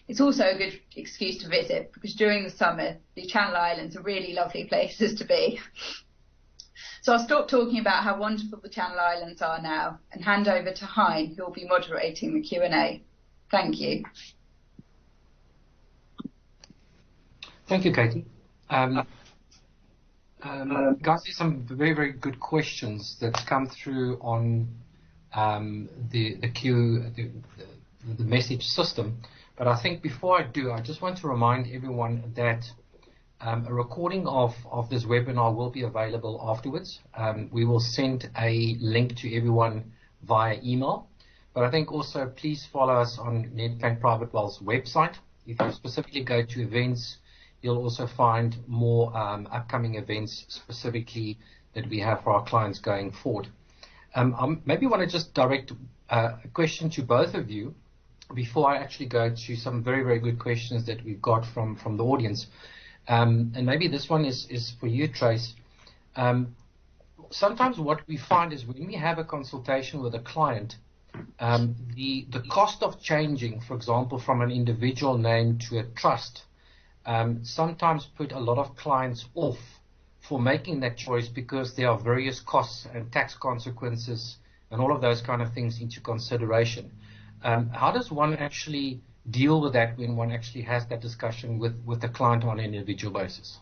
It's also a good excuse to visit because during the summer, the Channel Islands are really lovely places to be. So I'll stop talking about how wonderful the Channel Islands are now and hand over to Hein, who will be moderating the Q&A. Thank you. Thank you, Katie. Guys, there's some very, very good questions that come through on the message system. But I think before I do, I just want to remind everyone that a recording of this webinar will be available afterwards. We will send a link to everyone via email. But I think also please follow us on Nedbank Private Wealth's website. If you specifically go to events, you'll also find more upcoming events specifically that we have for our clients going forward. I maybe want to just direct a question to both of you before I actually go to some very, very good questions that we've got from the audience. And maybe this one is for you, Trace. Sometimes what we find is when we have a consultation with a client, the cost of changing, for example, from an individual name to a trust, sometimes put a lot of clients off for making that choice because there are various costs and tax consequences and all of those kind of things into consideration. How does one actually deal with that when one actually has that discussion with the client on an individual basis?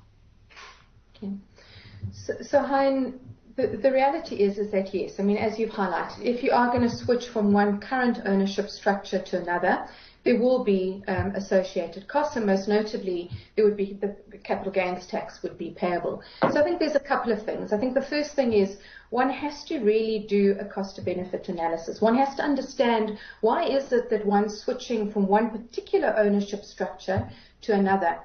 Okay. So Hein, the reality is that yes, I mean, as you've highlighted, if you are going to switch from one current ownership structure to another, there will be associated costs, and most notably, there would be the capital gains tax would be payable. So I think there's a couple of things. I think the first thing is one has to really do a cost-to-benefit analysis. One has to understand why is it that one's switching from one particular ownership structure to another.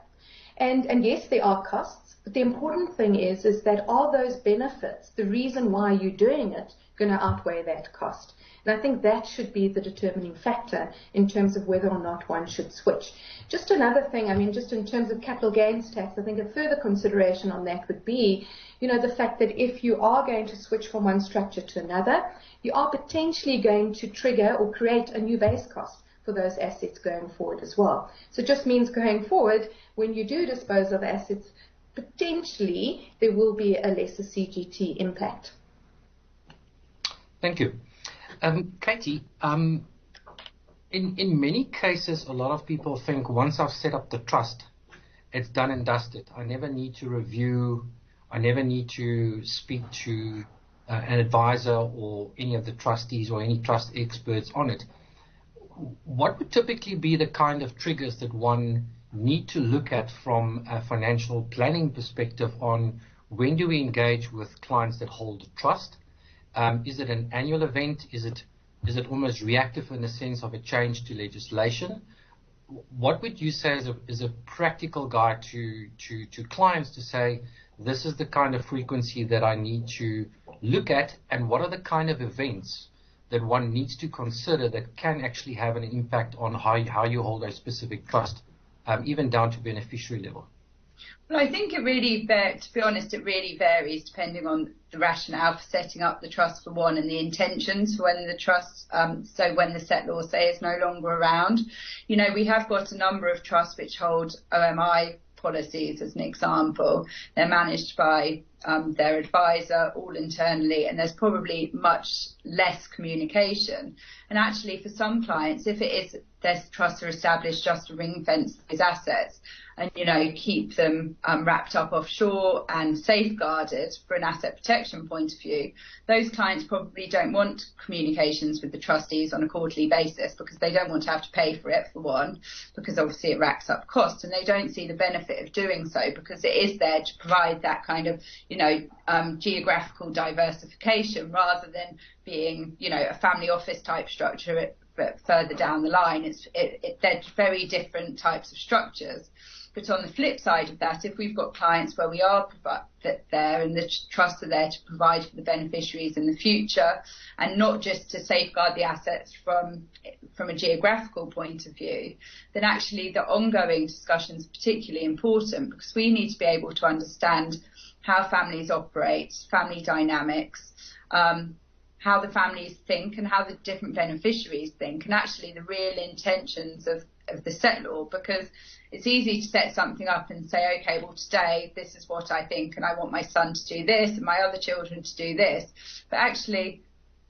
And yes, there are costs, but the important thing is that are those benefits, the reason why you're doing it, going to outweigh that cost? And I think that should be the determining factor in terms of whether or not one should switch. Just another thing, I mean, just in terms of capital gains tax, I think a further consideration on that would be, the fact that if you are going to switch from one structure to another, you are potentially going to trigger or create a new base cost for those assets going forward as well. So it just means going forward, when you do dispose of assets, potentially there will be a lesser CGT impact. Thank you. Katie, in many cases, a lot of people think once I've set up the trust, it's done and dusted. I never need to review. I never need to speak to an advisor or any of the trustees or any trust experts on it. What would typically be the kind of triggers that one need to look at from a financial planning perspective on when do we engage with clients that hold trust? Is it an annual event? Is it almost reactive in the sense of a change to legislation? What would you say is a practical guide to clients to say, this is the kind of frequency that I need to look at, and what are the kind of events that one needs to consider that can actually have an impact on how you hold a specific trust, even down to beneficiary level? Well, I think it really, to be honest, it really varies depending on the rationale for setting up the trust for one and the intentions for when the trust, so when the settlor, say, is no longer around. We have got a number of trusts which hold OMI policies as an example. They're managed by their advisor, all internally, and there's probably much less communication. And actually for some clients, if it is their trusts are established just to ring fence those assets and, you know, keep them wrapped up offshore and safeguarded for an asset protection point of view, those clients probably don't want communications with the trustees on a quarterly basis, because they don't want to have to pay for it, for one, because obviously it racks up costs, and they don't see the benefit of doing so, because it is there to provide that kind of, you know, geographical diversification, rather than being, you know, a family office type structure. But further down the line, they're very different types of structures. But on the flip side of that, if we've got clients where we are there and the trusts are there to provide for the beneficiaries in the future, and not just to safeguard the assets from a geographical point of view, then actually the ongoing discussion is particularly important, because we need to be able to understand how families operate, family dynamics, how the families think and how the different beneficiaries think, and actually the real intentions of the settlor, because it's easy to set something up and say, okay, well, today this is what I think, and I want my son to do this and my other children to do this. But actually,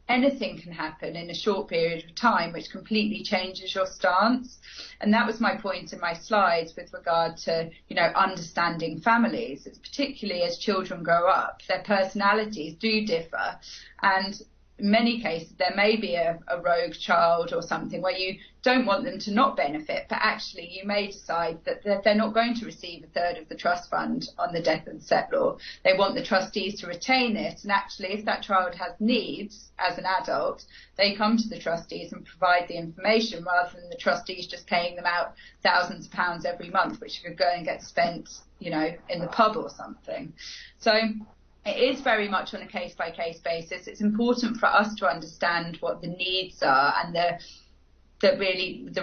anything can happen in a short period of time which completely changes your stance. And that was my point in my slides with regard to, you know, understanding families. It's particularly as children grow up, their personalities do differ. And in many cases, there may be a rogue child or something where you don't want them to not benefit, but actually you may decide that they're not going to receive a third of the trust fund on the death of the settlor. They want the trustees to retain it, and actually if that child has needs as an adult, they come to the trustees and provide the information, rather than the trustees just paying them out thousands of pounds every month, which could go and get spent, you know, in the pub or something. So it is very much on a case-by-case basis. It's important for us to understand what the needs are and the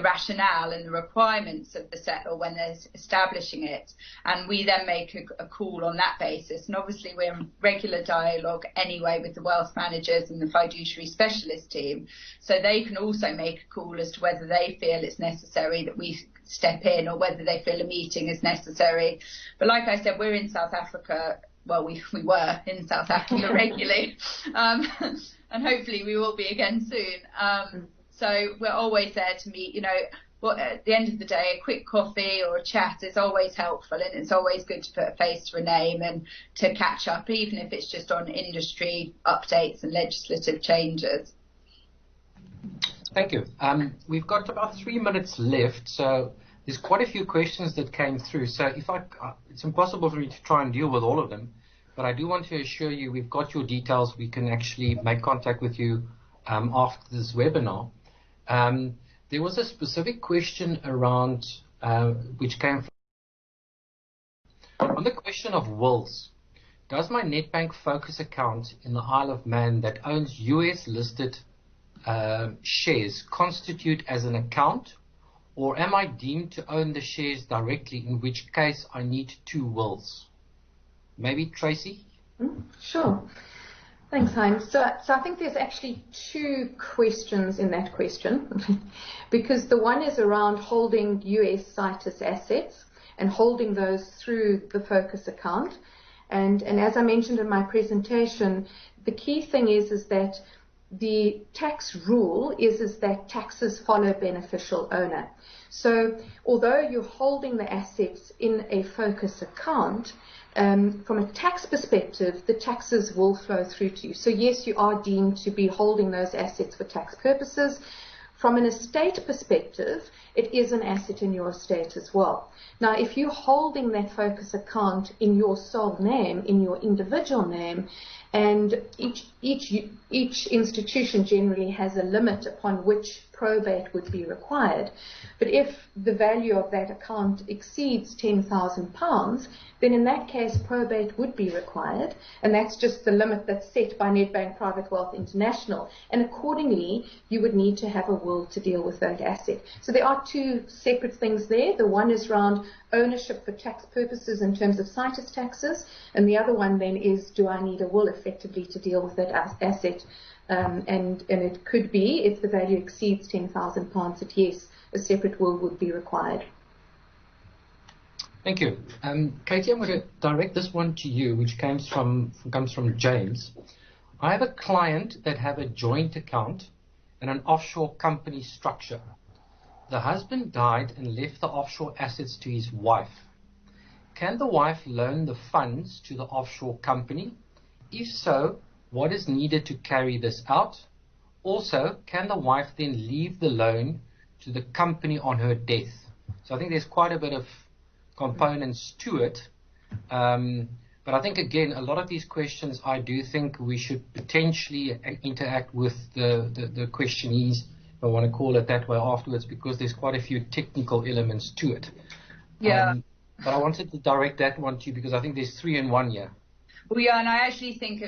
rationale and the requirements of the settlor when they're establishing it. And we then make a call on that basis. And obviously we're in regular dialogue anyway with the wealth managers and the fiduciary specialist team. So they can also make a call as to whether they feel it's necessary that we step in, or whether they feel a meeting is necessary. But like I said, we're in South Africa. Well, we were in South Africa regularly, and hopefully we will be again soon. So we're always there to meet. You know, at the end of the day, a quick coffee or a chat is always helpful, and it's always good to put a face to a name and to catch up, even if it's just on industry updates and legislative changes. Thank you. We've got about 3 minutes left, so there's quite a few questions that came through. So it's impossible for me to try and deal with all of them, but I do want to assure you we've got your details. We can actually make contact with you after this webinar. There was a specific question around which came from on the question of wills. Does my Nedbank Focus account in the Isle of Man that owns US listed shares constitute as an account, or am I deemed to own the shares directly, in which case I need 2 wills? Maybe Tracy? Sure. Thanks, Hein. So I think there's actually 2 questions in that question, because the one is around holding US Citus assets and holding those through the Focus account. And as I mentioned in my presentation, the key thing is that the tax rule is that taxes follow beneficial owner. So although you're holding the assets in a Focus account, from a tax perspective, the taxes will flow through to you. So yes, you are deemed to be holding those assets for tax purposes. From an estate perspective, it is an asset in your estate as well. Now, if you're holding that Focus account in your sole name, in your individual name, and each institution generally has a limit upon which probate would be required. But if the value of that account exceeds £10,000, then in that case probate would be required, and that's just the limit that's set by Nedbank Private Wealth International, and accordingly you would need to have a will to deal with that asset. So there are 2 separate things there. The one is around ownership for tax purposes in terms of Citus taxes, and the other one then is, do I need a will effectively to deal with that asset? And it could be, if the value exceeds £10,000, that yes, a separate will would be required. Thank you. Katie, I'm going to direct this one to you, which comes from James. I have a client that have a joint account and an offshore company structure. The husband died and left the offshore assets to his wife. Can the wife loan the funds to the offshore company? If so, what is needed to carry this out? Also, can the wife then leave the loan to the company on her death? So I think there's quite a bit of components to it. But I think, again, a lot of these questions, I do think we should potentially interact with the questionees, if I want to call it that way, afterwards, because there's quite a few technical elements to it. Yeah. But I wanted to direct that one to you because I think there's 3 in 1 here. Well, yeah, and I think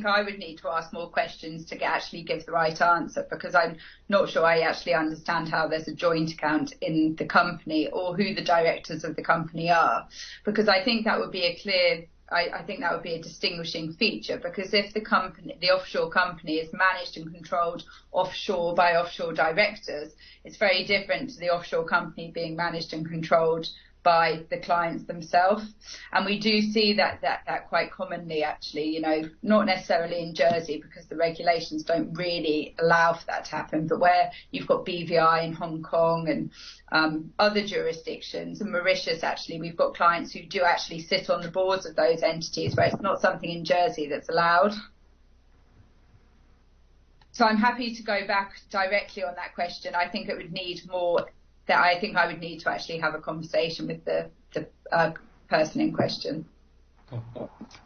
I would need to ask more questions to actually give the right answer, because I'm not sure I actually understand how there's a joint account in the company or who the directors of the company are, because I think that would be I think that would be a distinguishing feature, because if the offshore company is managed and controlled offshore by offshore directors, it's very different to the offshore company being managed and controlled by the clients themselves. And we do see that quite commonly, actually, not necessarily in Jersey because the regulations don't really allow for that to happen, but where you've got BVI in Hong Kong and other jurisdictions, and Mauritius, actually, we've got clients who do actually sit on the boards of those entities, where it's not something in Jersey that's allowed. So I'm happy to go back directly on that question. I think it would need more. I think I would need to actually have a conversation with the person in question.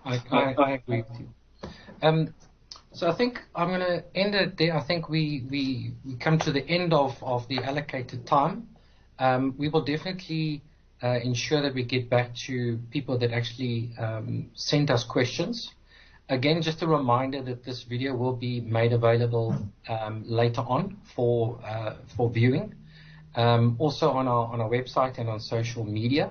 I agree with you. So I think I'm going to end it there. I think we come to the end of the allocated time. We will definitely ensure that we get back to people that actually sent us questions. Again, just a reminder that this video will be made available later on for viewing. Also on our website and on social media.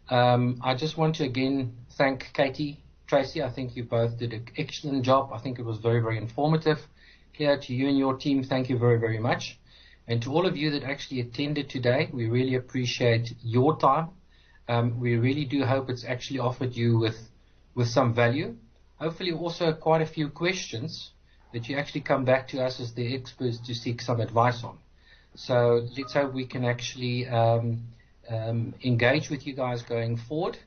I just want to again thank Katie, Tracy. I think you both did an excellent job. I think it was very, very informative. Here to you and your team, thank you very, very much. And to all of you that actually attended today, we really appreciate your time. We really do hope it's actually offered you with some value. Hopefully also quite a few questions that you actually come back to us as the experts to seek some advice on. So let's hope we can actually engage with you guys going forward.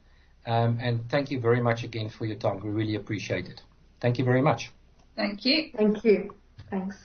And thank you very much again for your time. We really appreciate it. Thank you very much. Thank you. Thank you. Thanks.